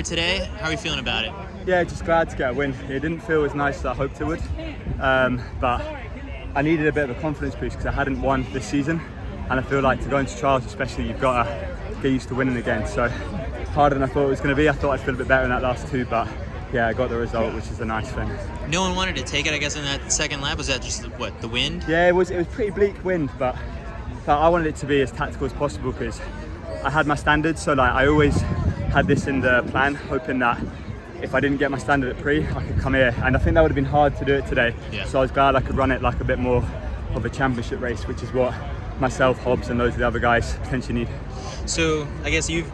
Today, how are you feeling about it? Yeah, just glad to get a win. It didn't feel as nice as I hoped it would, but I needed a bit of a confidence boost because I hadn't won this season, and I feel like to go into trials especially, you've got to get used to winning again. So harder than I thought it was going to be. I thought I'd feel a bit better in that last two, but yeah, I got the result, which is a nice thing. No one wanted to take it, I guess, in that second lap. Was that just what, the wind? Yeah, it was pretty bleak wind, but I wanted it to be as tactical as possible because I had my standards. So like I always had this in the plan, hoping that if I didn't get my standard at Prix, I could come here, and I think that would have been hard to do it today. Yeah. So I was glad I could run it like a bit more of a championship race, which is what myself, Hobbs, and those of the other guys potentially need. So I guess you've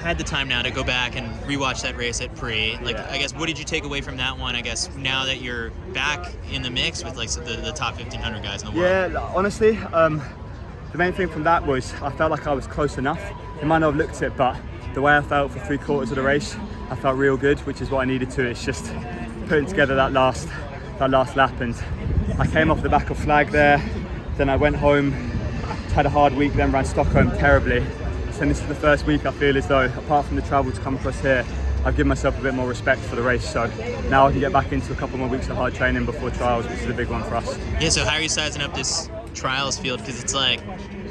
had the time now to go back and rewatch that race at Prix. Like, Yeah. I guess, what did you take away from that one? I guess now that you're back in the mix with like the top 1,500 guys in the world. Yeah, honestly, the main thing from that was I felt like I was close enough. You might not have looked at it, but the way I felt for 3/4 of the race, I felt real good, which is what I needed to. It's just putting together that last lap, and I came off the back of flag there. Then I went home, had a hard week, then ran Stockholm terribly. So this is the first week I feel as though, apart from the travel to come across here, I've given myself a bit more respect for the race. So now I can get back into a couple more weeks of hard training before trials, which is a big one for us. Yeah, so how are you sizing up this trials field? Because it's like,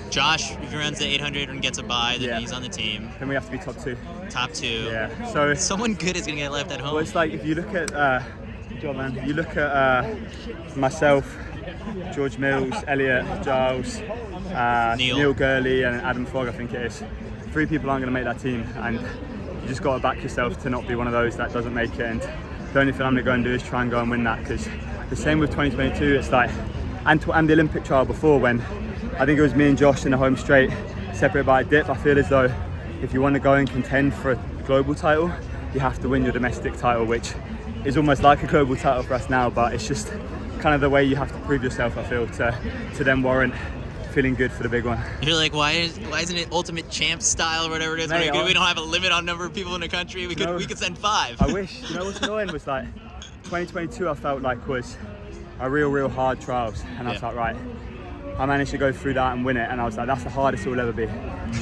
Josh, if he runs the 800 and gets a bye, then Yeah. he's on the team. Then we have to be top two. Top two. Yeah. So Someone good is going to get left at home. well, it's like if you look at you look at myself, George Mills, Elliot, Giles, Neil Gurley, and Adam Fogg, I think it is. 3 people aren't going to make that team, and you just got to back yourself to not be one of those that doesn't make it. And the only thing I'm going to go and do is try and go and win that, because the same with 2022. It's like, and the Olympic trial before, when I think it was me and Josh in the home straight, separate by a dip. I feel as though if you want to go and contend for a global title, you have to win your domestic title, which is almost like a global title for us now, but it's just kind of the way you have to prove yourself, I feel, to then warrant feeling good for the big one. You're like, why isn't it ultimate champ style or whatever it is? Mate, we don't have a limit on number of people in the country. We could send 5. I wish. You know what's annoying was like 2022 I felt like was a real hard trials, and I was like, right, I managed to go through that and win it, and I was like, that's the hardest it will ever be.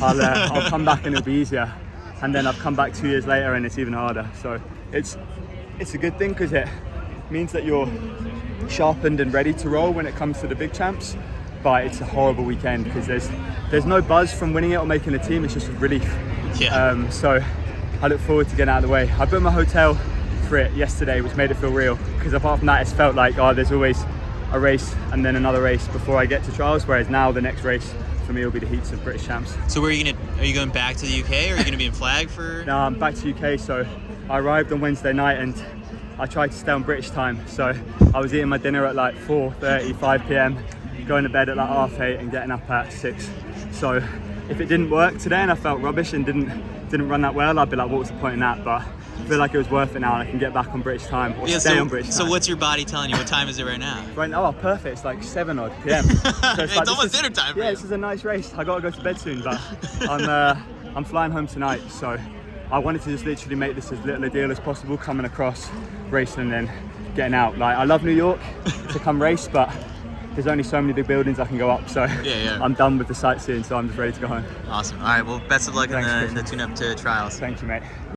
I'll come back and it'll be easier. And then I've come back 2 years later and it's even harder. So it's a good thing, because it means that you're sharpened and ready to roll when it comes to the big champs. But it's a horrible weekend because there's no buzz from winning it or making a team. It's just a relief. Yeah. So I look forward to getting out of the way. I booked my hotel for it yesterday, which made it feel real, because apart from that, it's felt like, oh, there's always a race and then another race before I get to trials, whereas now the next race for me will be the heats of British champs. So are you going back to the UK, or are you going to be in flag for? No, I'm back to UK. So I arrived on Wednesday night and I tried to stay on British time. So I was eating my dinner at like 4:30, 5 p.m, going to bed at like 8:30 and getting up at 6. So if it didn't work today and I felt rubbish and didn't run that well, I'd be like, what was the point in that? But I feel like it was worth it now, and I can get back on British time, or stay on British time. So what's your body telling you? What time is it right now? Right now, perfect. It's like 7 odd p.m. So it's like, almost dinner time. Yeah, this is a nice race. I got to go to bed soon, but I'm flying home tonight. So I wanted to just literally make this as little a deal as possible, coming across, racing, and then getting out. Like, I love New York to come race, but there's only so many big buildings I can go up. So yeah. I'm done with the sightseeing, so I'm just ready to go home. Awesome. All right. Well, best of luck in the tune-up to trials. Thank you, mate.